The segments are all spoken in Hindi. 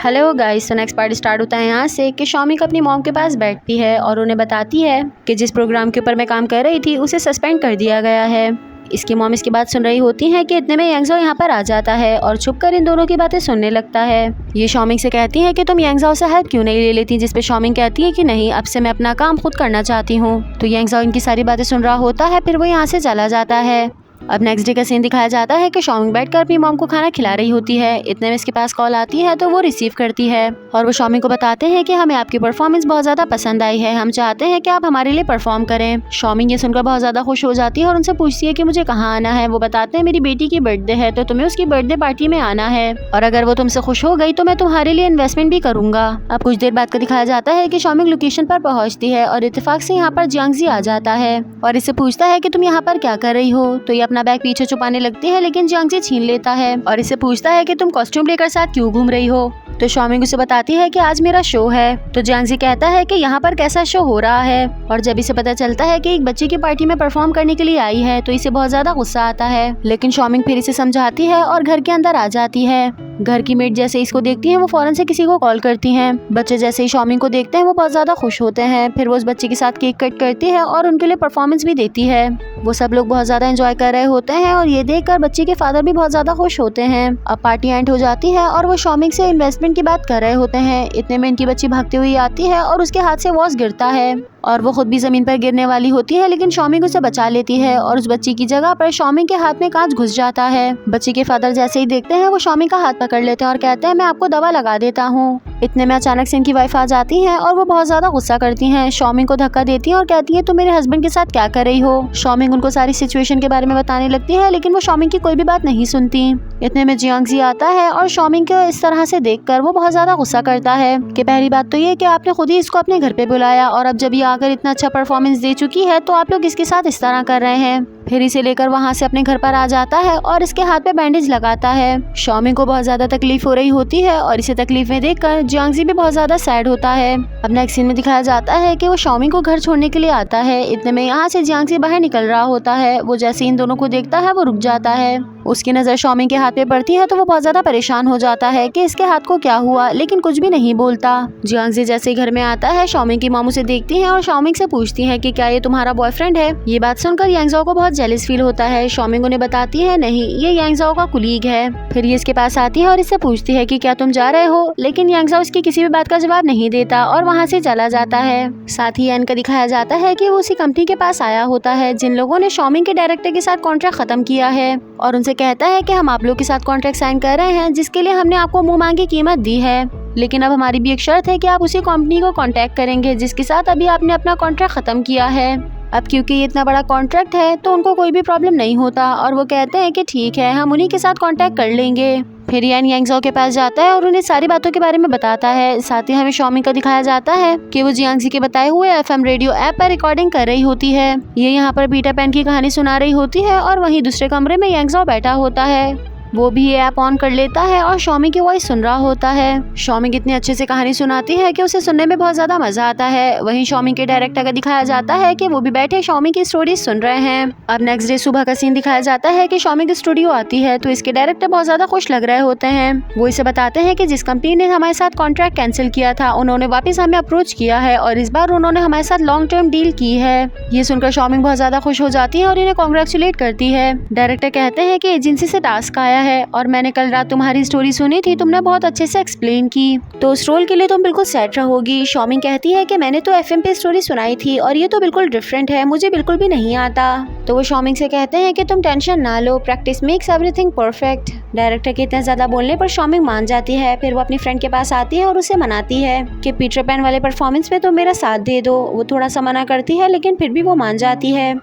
हेलो गाइस, तो नेक्स्ट पार्ट स्टार्ट होता है यहाँ से कि शॉमिक अपनी मॉम के पास बैठती है और उन्हें बताती है कि जिस प्रोग्राम के ऊपर मैं काम कर रही थी उसे सस्पेंड कर दिया गया है। इसकी मॉम इसकी बात सुन रही होती है कि इतने में यांगज़ो यहाँ पर आ जाता है और छुपकर इन दोनों की बातें सुनने लगता है। ये शॉमिक से कहती है कि तुम यांगज़ो से हेल्प क्यों नहीं ले लेती, जिस पे शॉमिक कहती है कि नहीं, अब से मैं अपना काम खुद करना चाहती हूँ। तो यांगज़ो इनकी सारी बातें सुन रहा होता है, फिर वो यहाँ से चला जाता है। अब नेक्स्ट डे का सीन दिखाया जाता है कि शॉमिक बैठकर अपनी मॉम को खाना खिला रही होती है। इतने में इसके पास कॉल आती है तो वो रिसीव करती है और वो शॉमिक को बताते हैं कि हमें आपकी परफॉर्मेंस बहुत ज़्यादा पसंद आई है, हम चाहते हैं कि आप हमारे लिए परफॉर्म करें। शॉमिक ये सुनकर बहुत ज़्यादा खुश हो जाती है और उनसे पूछती है कि मुझे कहाँ आना है। वो बताते हैं मेरी बेटी की बर्थडे है तो तुम्हें उसकी बर्थडे पार्टी में आना है, और अगर वो तुमसे खुश हो गई तो मैं तुम्हारे लिए इन्वेस्टमेंट भी करूंगा। अब कुछ देर बाद का दिखाया जाता है कि शॉमिक लोकेशन पर पहुंचती है और इत्तेफाक से यहाँ पर जियांगजी आ जाता है और इससे पूछता है कि तुम यहाँ पर क्या कर रही हो। तो ये अपना बैग पीछे छुपाने लगती है, लेकिन जियांगजी छीन लेता है और इससे पूछता है कि तुम कॉस्ट्यूम लेकर साथ क्यों घूम रही हो। तो शॉमिक उसे बताती है कि आज मेरा शो है। तो जियांगजी कहता है कि यहाँ पर कैसा शो हो रहा है, और जब इसे पता चलता है कि एक बच्चे की पार्टी में परफॉर्म करने के लिए आई है तो इसे बहुत ज्यादा गुस्सा आता है। लेकिन शॉमिक फिर इसे समझाती है और घर के अंदर आ जाती है। घर की मेड जैसे इसको देखती है वो फौरन से किसी को कॉल करती हैं। बच्चे जैसे ही शॉमिक को देखते हैं वो बहुत ज्यादा खुश होते हैं। फिर वो उस बच्चे के साथ केक कट करती है और उनके लिए परफॉर्मेंस भी देती है। वो सब लोग बहुत ज्यादा एंजॉय कर रहे होते हैं और ये देखकर बच्चे के फादर भी बहुत ज्यादा खुश होते हैं। अब पार्टी एंड हो जाती है और वो शॉमिक से इन्वेस्टमेंट की बात कर रहे होते हैं। इतने में इनकी बच्ची भागती हुई आती है और उसके हाथ से वॉच गिरता है और वो खुद भी जमीन पर गिरने वाली होती है, लेकिन शॉमिक उसे बचा लेती है और उस बच्ची की जगह पर शॉमिक के हाथ में कांच घुस जाता है। बच्ची के फादर जैसे ही देखते हैं वो शॉमिक का हाथ पकड़ लेते हैं और कहते हैं मैं आपको दवा लगा देता हूँ। इतने में अचानक से इनकी वाइफ आ जाती है और वो बहुत ज्यादा गुस्सा करती हैं। शॉमिक को धक्का देती है और कहती है तुम मेरे हस्बैंड के साथ क्या कर रही हो। शॉमिक उनको सारी सिचुएशन के बारे में बताने लगती है, लेकिन वो शॉमिक की कोई भी बात नहीं सुनती। इतने में जियांगजी आता है और शॉमिक को इस तरह से देखकर वो बहुत ज्यादा गुस्सा करता है कि पहली बात तो ये कि आपने खुद ही इसको अपने घर पे बुलाया और अब जब ये आकर इतना अच्छा परफॉर्मेंस दे चुकी है तो आप लोग इसके साथ इस तरह कर रहे हैं। फिर इसे लेकर वहाँ से अपने घर पर आ जाता है और इसके हाथ पे बैंडेज लगाता है। शॉमिक को बहुत ज्यादा तकलीफ हो रही होती है और इसे तकलीफ में देखकर जियांगजी भी बहुत ज्यादा सैड होता है। अब नेक्स्ट सीन में दिखाया जाता है कि वो शॉमिक को घर छोड़ने के लिए आता है। इतने में यहाँ से जियांगजी बाहर निकल रहा होता है। वो जैसे इन दोनों को देखता है वो रुक जाता है। उसकी नजर शॉमिक के हाथ पे पड़ती है तो वो बहुत ज्यादा परेशान हो जाता है कि इसके हाथ को क्या हुआ, लेकिन कुछ भी नहीं बोलता। जियांगजी जैसे ही घर में आता है शॉमिक की मॉम उसे देखती है और शॉमिक से पूछती है कि क्या ये तुम्हारा बॉयफ्रेंड है। ये बात सुनकर यांगज़ो को बहुत जेलस फील होता है। शॉमिक उन्हें बताती है नहीं, ये यांगज़ो का कुलीग है। फिर ये इसके पास आती है और इससे पूछती है कि क्या तुम जा रहे हो, लेकिन यांगज़ो इसकी किसी भी बात का जवाब नहीं देता और वहाँ से चला जाता है। साथ ही एन का दिखाया जाता है कि वो उसी कंपनी के पास आया होता है जिन लोगों ने शॉमिक के डायरेक्टर के साथ कॉन्ट्रैक्ट खत्म किया है, और उनसे कहता है कि हम आप लोग के साथ कॉन्ट्रैक्ट साइन कर रहे हैं जिसके लिए हमने आपको मुंह मांगी कीमत दी है, लेकिन अब हमारी भी एक शर्त है कि आप उसी कंपनी को कांटेक्ट करेंगे जिसके साथ अभी आपने अपना कॉन्ट्रैक्ट खत्म किया है। अब क्योंकि ये इतना बड़ा कॉन्ट्रैक्ट है तो उनको कोई भी प्रॉब्लम नहीं होता और वो कहते हैं कि ठीक है, हम उन्हीं के साथ कांटेक्ट कर लेंगे। फिर यान यांगज़ो के पास जाता है और उन्हें सारी बातों के बारे में बताता है। साथ ही हमें शॉमिक का दिखाया जाता है कि वो जियांगजी के बताए हुए एफएम रेडियो ऐप पर रिकॉर्डिंग कर रही होती है। ये यहाँ पर पीटर पैन की कहानी सुना रही होती है और वहीं दूसरे कमरे में यांगज़ो बैठा होता है। वो भी ये ऐप ऑन कर लेता है और शॉमिक की वॉइस सुन रहा होता है। शॉमिक इतनी अच्छे से कहानी सुनाती है कि उसे सुनने में बहुत ज्यादा मजा आता है। वहीं शॉमिक के डायरेक्टर का दिखाया जाता है कि वो भी बैठे शॉमिक की स्टोरी सुन रहे हैं। अब नेक्स्ट डे सुबह का सीन दिखाया जाता है कि शॉमिक स्टूडियो आती है तो इसके डायरेक्टर बहुत ज्यादा खुश लग रहे होते हैं। वो इसे बताते हैं कि जिस कंपनी ने हमारे साथ कॉन्ट्रैक्ट कैंसिल किया था उन्होंने वापस हमें अप्रोच किया है और इस बार उन्होंने हमारे साथ लॉन्ग टर्म डील की है। ये सुनकर शॉमिक बहुत ज्यादा खुश हो जाती है और इन्हें कॉन्ग्रेचुलेट करती है। डायरेक्टर कहते हैं कि एजेंसी से टास्क आया है और मैंने कल रात तुम्हारी स्टोरी सुनी थी, तुमने बहुत अच्छे से एक्सप्लेन की, तो उस रोल के लिए तुम बिल्कुल सेट रहोगी। शॉमिक कहती है कि मैंने तो एफएम पे स्टोरी सुनाई थी और ये तो बिल्कुल डिफरेंट है, मुझे बिल्कुल भी नहीं आता। तो वो शॉमिक से कहते हैं कि तुम टेंशन ना लो, practice makes everything perfect. Director के इतने ज्यादा बोलने पर शॉमिक मान जाती है। फिर वो अपनी फ्रेंड के पास आती है और उसे मनाती है कि पीटर पैन वाले परफॉर्मेंस पे तो मेरा साथ दे दो। वो थोड़ा सा मना करती है लेकिन फिर भी वो मान जाती है।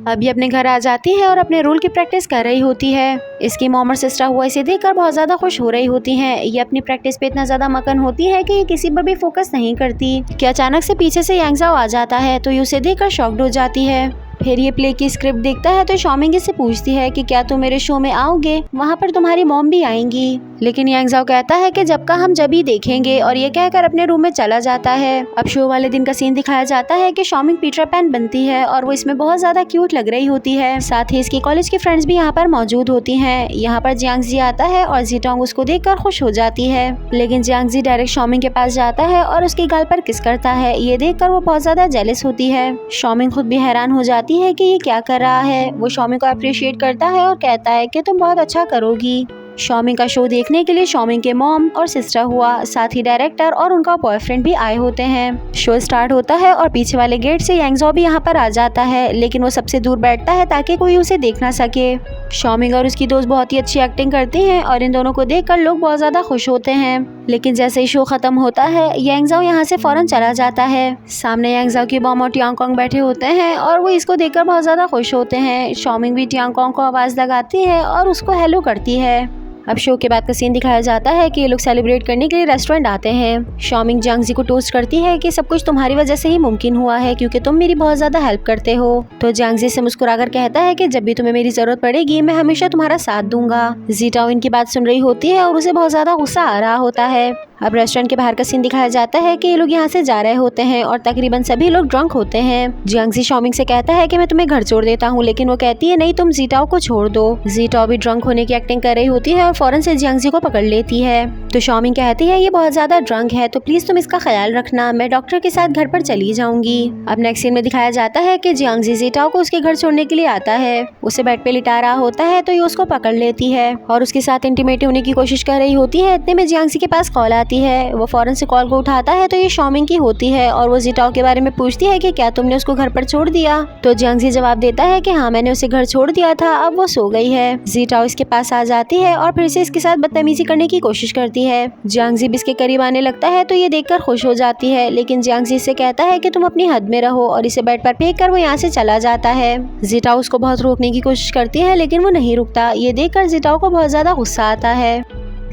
अभी अपने घर आ जाती है और अपने रोल की प्रैक्टिस कर रही होती है। इसकी मॉम और सिस्टर हुआ इसे देखकर बहुत ज्यादा खुश हो रही होती हैं। ये अपनी प्रैक्टिस पे इतना ज्यादा मगन होती है कि ये किसी पर भी फोकस नहीं करती कि अचानक से पीछे से यांगज़ो आ जाता है तो ये उसे देखकर शॉक्ड हो जाती है। फिर ये प्ले की स्क्रिप्ट देखता है तो शॉमिक से पूछती है कि क्या तुम मेरे शो में आओगे, वहाँ पर तुम्हारी मॉम भी आएंगी। लेकिन यांगजाओ कहता है कि जब का हम जब ही देखेंगे, और ये कहकर अपने रूम में चला जाता है। अब शो वाले दिन का सीन दिखाया जाता है कि शॉमिंग पीटर पैन बनती है और वो इसमें बहुत ज्यादा क्यूट लग रही होती है। साथ ही इसकी कॉलेज की फ्रेंड्स भी यहाँ पर मौजूद होती हैं। यहाँ पर जियांगजी आता है और जीटोंग उसको देखकर खुश हो जाती है, लेकिन जियांगजी डायरेक्ट शॉमिंग के पास जाता है और उसकी गाल पर किस करता है। ये देखकर वो बहुत ज्यादा जेलस होती है। शॉमिंग खुद भी हैरान हो जाती है कि ये क्या कर रहा है। वो शॉमिंग को अप्रिशिएट करता है और कहता है कि तुम बहुत अच्छा करोगी। शॉमिंग का शो देखने के लिए शॉमिंग के मॉम और सिस्टर हुआ, साथ ही डायरेक्टर और उनका बॉयफ्रेंड भी आए होते हैं। शो स्टार्ट होता है और पीछे वाले गेट से यांगजाओ भी यहाँ पर आ जाता है, लेकिन वो सबसे दूर बैठता है ताकि कोई उसे देख ना सके। शॉमिंग और उसकी दोस्त बहुत ही अच्छी एक्टिंग करती हैं और इन दोनों को देखकर लोग बहुत ज्यादा खुश होते हैं। लेकिन जैसे ही शो खत्म होता है, यांगजाओ यहाँ से फौरन चला जाता है। सामने यांगजाओ की मॉम और टियांगकोंग बैठे होते हैं और वो इसको देखकर बहुत ज्यादा खुश होते हैं। शॉमिंग भी टियांगकोंग को आवाज लगाती है और उसको हेलो करती है। अब शो के बाद का सीन दिखाया जाता है कि ये लोग सेलिब्रेट करने के लिए रेस्टोरेंट आते हैं। शॉमिंग जियांगजी को टोस्ट करती है कि सब कुछ तुम्हारी वजह से ही मुमकिन हुआ है, क्योंकि तुम मेरी बहुत ज्यादा हेल्प करते हो। तो जियांगजी से मुस्कुराकर कहता है कि जब भी तुम्हें मेरी जरूरत पड़ेगी मैं हमेशा तुम्हारा साथ दूंगा। जीटाओ इनकी बात सुन रही होती है और उसे बहुत ज्यादा गुस्सा आ रहा होता है। अब रेस्टोरेंट के बाहर का सीन दिखाया जाता है कि ये लोग यहाँ से जा रहे होते हैं और तकरीबन सभी लोग ड्रंक होते हैं। जियांगजी शॉमिंग से कहता है कि मैं तुम्हें घर छोड़ देता हूँ, लेकिन वो कहती है नहीं, तुम जीटाओ को छोड़ दो। जीटाओ भी ड्रंक होने की एक्टिंग कर रही होती है और फौरन से जियांगजी को पकड़ लेती है। तो शॉमिंग कहती है ये बहुत ज्यादा ड्रंक है, तो प्लीज तुम इसका ख्याल रखना, मैं डॉक्टर के साथ घर पर चली जाऊंगी। अब नेक्स्ट सीन में दिखाया जाता है कि जियांगजी जीटाओ को उसके घर छोड़ने के लिए आता है। उसे बेड पे लिटा रहा होता है तो ये उसको पकड़ लेती है और उसके साथ इंटीमेट होने की कोशिश कर रही होती है। इतने में जियांगजी के पास कॉल आती है। वो फौरन से कॉल को उठाता है तो ये शॉमिंग की होती है और वो जीटाओ के बारे में पूछती है कि क्या तुमने उसको घर पर छोड़ दिया। तो जियांगजी जवाब देता है कि हाँ, मैंने उसे घर छोड़ दिया था, अब वो सो गई है। जीटाओ इसके पास आ जाती है और फिर से इसके साथ बदतमीजी करने की कोशिश करती है। जियांगजी भी इसके करीब आने लगता है तो ये देखकर खुश हो जाती है, लेकिन जियांगजी से कहता है कि तुम अपनी हद में रहो और इसे बेड पर फेंक कर वो यहाँ से चला जाता है। जीटाओ उसको बहुत रोकने की कोशिश करती है, लेकिन वो नहीं रुकता। ये देखकर जीटाओ को बहुत ज्यादा गुस्सा आता है।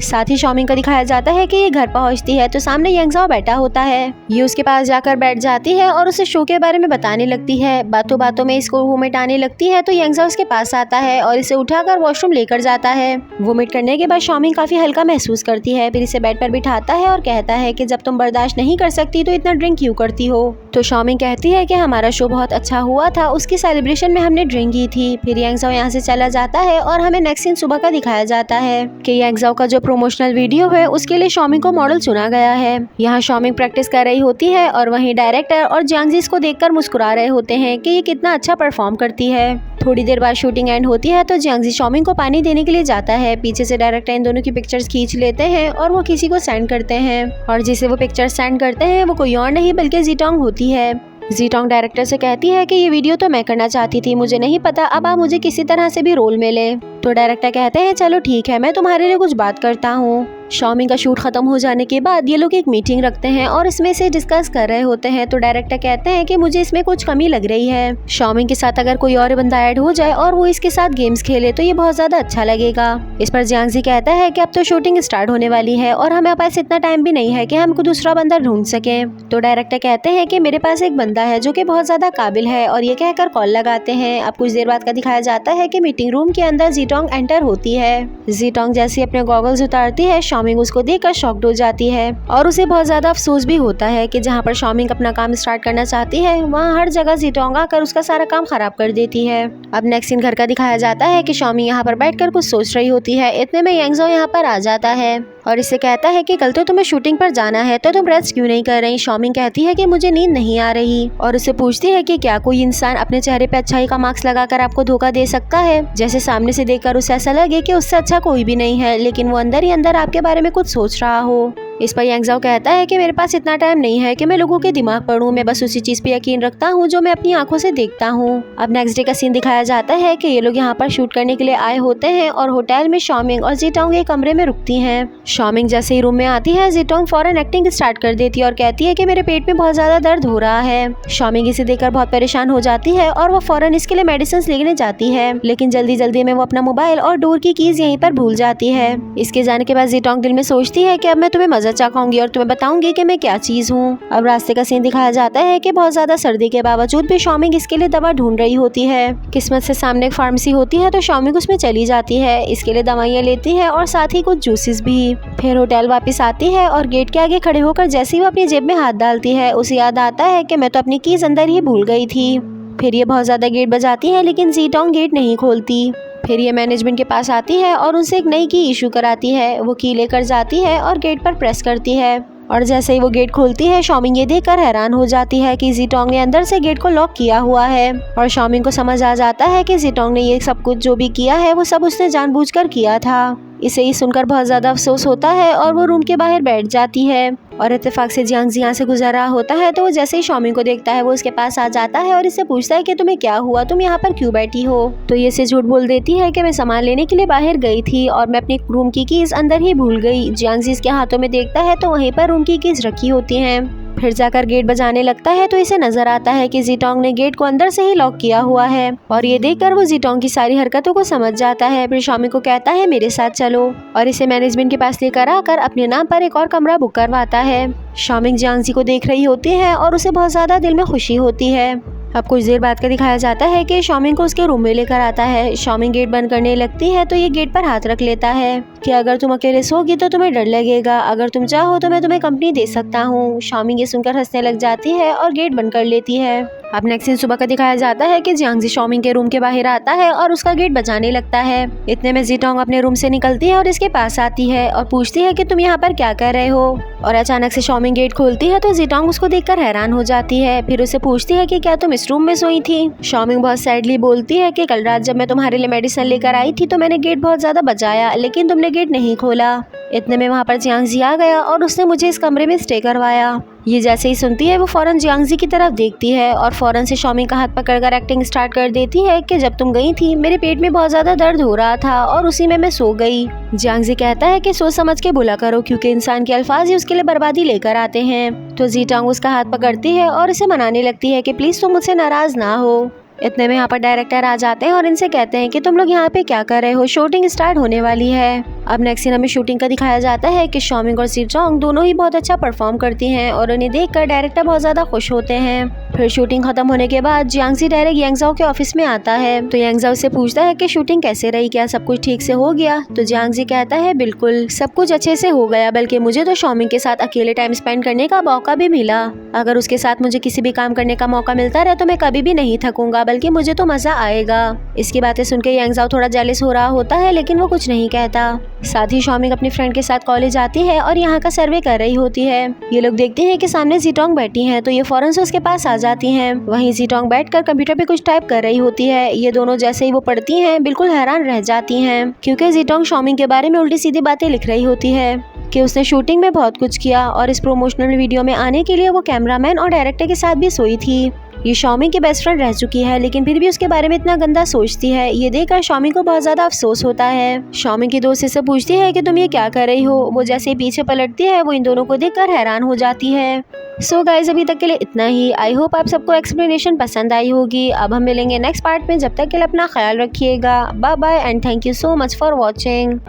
साथ ही शॉमिंग को दिखाया जाता है कि ये घर पहुंचती है तो सामने यांगजाओ बैठा होता है। ये उसके पास जाकर बैठ जाती है और उसे शो के बारे में बताने लगती है। बातों बातों में इसको वोमिट आने लगती है तो यांगजाओ उसके पास आता है और इसे उठाकर वॉशरूम लेकर जाता है। वोमिट करने के बाद शॉमिंग काफी हल्का महसूस करती है, फिर इसे बेड पर बिठाता है और कहता है कि जब तुम बर्दाश्त नहीं कर सकती तो इतना ड्रिंक क्यों करती हो। तो शॉमिंग कहती है कि हमारा शो बहुत अच्छा हुआ था, उसकी सेलिब्रेशन में हमने ड्रिंक की थी। फिर यांगजाओ यहाँ से चला जाता है और हमें नेक्स्ट सीन सुबह का दिखाया जाता है कि यांगजाओ का जो प्रमोशनल वीडियो है उसके लिए शॉमिंग को मॉडल चुना गया है। यहाँ शॉमिंग प्रैक्टिस कर रही होती है और वहीं डायरेक्टर और जियांगजी इसको देखकर मुस्कुरा रहे होते हैं कि ये कितना अच्छा परफॉर्म करती है। थोड़ी देर बाद शूटिंग एंड होती है तो जियांगजी शॉमिंग को पानी देने के लिए जाता है। पीछे से डायरेक्टर इन दोनों की पिक्चर्स खींच लेते हैं और वो किसी को सेंड करते हैं और जिसे वो पिक्चर्स सेंड करते हैं वो कोई और नहीं बल्कि जीटोंग होती है। जीटोंग डायरेक्टर से कहती है कि ये वीडियो तो मैं करना चाहती थी, मुझे नहीं पता अब आप मुझे किसी तरह से भी रोल मिले। तो डायरेक्टर कहते हैं चलो ठीक है, मैं तुम्हारे लिए कुछ बात करता हूँ। शॉमिंग का शूट खत्म हो जाने के बाद ये लोग एक मीटिंग रखते हैं और इसमें से डिस्कस कर रहे होते हैं। तो डायरेक्टर कहते हैं कि मुझे इसमें कुछ कमी लग रही है। शॉमिंग के साथ अगर कोई और बंदा ऐड हो जाए और वो इसके साथ गेम्स खेले तो ये बहुत ज्यादा अच्छा लगेगा। इस पर जियांगजी कहता है कि अब तो शूटिंग स्टार्ट होने वाली है और हमें पास इतना टाइम भी नहीं है कि हम दूसरा बंदा ढूंढ सके। तो डायरेक्टर कहते हैं कि मेरे पास एक बंदा है जो कि बहुत ज्यादा काबिल है और ये कहकर कॉल लगाते हैं। अब कुछ देर बाद का दिखाया जाता है कि मीटिंग रूम के अंदर जीटोंग एंटर होती है। जीटोंग जैसे अपने गॉगल्स उतारती है, शॉमिंग उसको देखकर शॉक्ड हो जाती है और उसे बहुत ज्यादा अफसोस भी होता है कि जहाँ पर शॉमिंग अपना काम स्टार्ट करना चाहती है वहाँ हर जगह जीटोंग आकर उसका सारा काम खराब कर देती है। अब नेक्स्ट सीन घर का दिखाया जाता है कि शॉमिंग यहाँ पर बैठकर कुछ सोच रही होती है। इतने में यांगजाओ यहाँ पर आ जाता है और इससे कहता है कि कल तो तुम्हें शूटिंग पर जाना है तो तुम रेस्ट क्यों नहीं कर रही। शॉमिंग कहती है कि मुझे नींद नहीं आ रही और उससे पूछती है कि क्या कोई इंसान अपने चेहरे पे अच्छाई का मार्क्स लगाकर आपको धोखा दे सकता है। जैसे सामने से देखकर उसे ऐसा लगे कि उससे अच्छा कोई भी नहीं है, लेकिन वो अंदर ही अंदर आपके बारे में कुछ सोच रहा हो। इस पर यांगजाओ कहता है कि मेरे पास इतना टाइम नहीं है कि मैं लोगों के दिमाग पढ़ूं, मैं बस उसी चीज पे यकीन रखता हूँ जो मैं अपनी आंखों से देखता हूँ। अब नेक्स्ट डे का सीन दिखाया जाता है कि ये लोग यहाँ पर शूट करने के लिए आए होते हैं और होटल में शॉमिंग और जीटोंग एक कमरे में रुकती हैं। शॉमिंग जैसे ही रूम में आती है जीटोंग फौरन एक्टिंग स्टार्ट कर देती है और कहती है कि मेरे पेट में बहुत ज्यादा दर्द हो रहा है। शॉमिंग इसे देखकर बहुत परेशान हो जाती है और वो फौरन इसके लिए मेडिसिन लेने जाती है, लेकिन जल्दी जल्दी में वो अपना मोबाइल और डोर की कीज यहीं पर भूल जाती है। इसके जाने के बाद जीटोंग दिल में सोचती है कि अब मैं तुम्हें मजा अच्छा खाऊंगी और तुम्हें बताऊंगी कि मैं क्या चीज हूँ। अब रास्ते का सीन दिखाया जाता है कि बहुत ज्यादा सर्दी के बावजूद भी शॉमिंग इसके लिए दवा ढूंढ रही होती है। किस्मत से सामने एक फार्मेसी होती है तो शॉमिंग उसमें चली जाती है, इसके लिए दवाइयाँ लेती है और साथ ही कुछ जूसेस भी। फिर होटल वापस आती है और गेट के आगे खड़े होकर जैसे ही वो अपनी जेब में हाथ डालती है उसे याद आता है कि मैं तो अपनी कीज अंदर ही भूल गई थी। फिर ये बहुत ज्यादा गेट बजाती है लेकिन ज़ीटोंग गेट नहीं खोलती। फिर ये मैनेजमेंट के पास आती है और उनसे एक नई की इशू कराती है। वो की लेकर जाती है और गेट पर प्रेस करती है और जैसे ही वो गेट खोलती है शॉमिंग ये देखकर हैरान हो जाती है कि ज़ीटोंग ने अंदर से गेट को लॉक किया हुआ है। और शॉमिंग को समझ आ जाता है कि ज़ीटोंग ने ये सब कुछ जो भी किया है वो सब उसने जानबूझकर किया था। इसे ही सुनकर बहुत ज़्यादा अफसोस होता है और वो रूम के बाहर बैठ जाती है। और इत्तेफाक से जियांग यहाँ से गुजर रहा होता है तो वो जैसे ही शॉमिंग को देखता है वो उसके पास आ जाता है और इससे पूछता है कि तुम्हें क्या हुआ, तुम यहाँ पर क्यों बैठी हो। तो ये से झूठ बोल देती है कि मैं सामान लेने के लिए बाहर गई थी और मैं अपनी रूम की कीज अंदर ही भूल गई। जियांग इसके हाथों में देखता है तो वहीं पर रूम की कीज रखी होती हैं। फिर जाकर गेट बजाने लगता है तो इसे नजर आता है कि ज़ीटोंग ने गेट को अंदर से ही लॉक किया हुआ है और ये देखकर वो ज़ीटोंग की सारी हरकतों को समझ जाता है। फिर शॉमिंग को कहता है मेरे साथ चलो और इसे मैनेजमेंट के पास लेकर आकर अपने नाम पर एक और कमरा बुक करवाता है। शॉमिंग जियांग को देख रही होती है और उसे बहुत ज्यादा दिल में खुशी होती है। अब कुछ देर बाद का दिखाया जाता है कि शॉमिंग को उसके रूम में लेकर आता है। शॉमिंग गेट बंद करने लगती है तो ये गेट पर हाथ रख लेता है कि अगर तुम अकेले सोगी तो तुम्हें डर लगेगा, अगर तुम चाहो तो मैं तुम्हें कंपनी दे सकता हूँ। शॉमिंग ये सुनकर हंसने लग जाती है और गेट बंद कर लेती है। अब नेक्स्ट दिन सुबह का दिखाया जाता है कि जियांग शॉमिंग के रूम के बाहर आता है और उसका गेट बजाने लगता है। इतने में ज़ीटोंग अपने रूम से निकलती है और इसके पास आती है और पूछती है कि तुम यहाँ पर क्या कर रहे हो। और अचानक से शॉमिंग गेट खोलती है तो ज़ीटोंग उसको देखकर हैरान हो जाती है। फिर उसे पूछती है कि क्या तुम इस रूम में सोई थी। शॉमिंग बहुत सैडली बोलती है कि कल रात जब मैं तुम्हारे लिए मेडिसिन लेकर आई थी तो मैंने गेट बहुत ज्यादा बजाया लेकिन तुमने गेट नहीं खोला। इतने में वहाँ पर जियांग आ गया और उसने मुझे इस कमरे में स्टे करवाया। ये जैसे ही सुनती है वो फौरन जियांग की तरफ देखती है और फौरन से शॉमिंग का हाथ पकड़कर एक्टिंग स्टार्ट कर देती है कि जब तुम गई थी मेरे पेट में बहुत ज्यादा दर्द हो रहा था और उसी में मैं सो गई। जियांग कहता है कि सोच समझ के बोला करो क्योंकि इंसान के अल्फाज ही उसके लिए बर्बादी लेकर आते हैं। तो ज़ीटोंग उसका हाथ पकड़ती है और इसे मनाने लगती है कि प्लीज तुम मुझसे नाराज ना हो। इतने में यहाँ पर डायरेक्टर आ जाते हैं और इनसे कहते हैं कि तुम लोग यहाँ पे क्या कर रहे हो, शूटिंग स्टार्ट होने वाली है। अब नेक्स्ट सीन हमें शूटिंग का दिखाया जाता है कि शॉमिंग और ज़ीटोंग दोनों ही बहुत अच्छा परफॉर्म करती हैं और उन्हें देखकर डायरेक्टर बहुत ज्यादा खुश होते हैं। फिर शूटिंग खत्म होने के बाद जियांग डायरेक्ट यांगज़ाओ के ऑफिस में आता है तो यांगज़ाओ से पूछता है कि शूटिंग कैसे रही, क्या सब कुछ ठीक से हो गया। तो जियांग कहता है बिल्कुल सब कुछ अच्छे से हो गया, बल्कि मुझे तो शॉमिंग के साथ अकेले टाइम स्पेंड करने का मौका भी मिला। अगर उसके साथ मुझे किसी भी काम करने का मौका मिलता रहे तो मैं कभी भी नहीं थकूंगा, बल्कि मुझे तो मजा आएगा। इसकी बातें सुनकर यांगज़ाओ थोड़ा जेलस हो रहा होता है लेकिन वो कुछ नहीं कहता। साथ ही शॉमिंग अपनी फ्रेंड के साथ कॉलेज आती है और यहाँ का सर्वे कर रही होती है। ये लोग देखते हैं कि सामने ज़ीटोंग बैठी हैं तो ये फौरन से उसके पास आ जाती हैं। वहीं ज़ीटोंग बैठकर कंप्यूटर पे कुछ टाइप कर रही होती है। ये दोनों जैसे ही वो पढ़ती हैं बिल्कुल हैरान रह जाती हैं क्योंकि ज़ीटोंग शॉमिंग के बारे में उल्टी सीधी बातें लिख रही होती है कि उसने शूटिंग में बहुत कुछ किया और इस प्रोमोशनल वीडियो में आने के लिए वो कैमरामैन और डायरेक्टर के साथ भी सोई थी। ये शॉमिंग की बेस्ट फ्रेंड रह चुकी है लेकिन फिर भी उसके बारे में इतना गंदा सोचती है। ये देखकर शॉमिंग को बहुत ज्यादा अफसोस होता है। शॉमिंग की दोस्त से पूछती है कि तुम ये क्या कर रही हो। वो जैसे पीछे पलटती है वो इन दोनों को देखकर हैरान हो जाती है। सो गाइस अभी तक के लिए इतना ही। आई होप आप सबको एक्सप्लेनेशन पसंद आई होगी। अब हम मिलेंगे नेक्स्ट पार्ट में, जब तक के लिए अपना ख्याल रखिएगा। Bye bye and thank you so much for watching.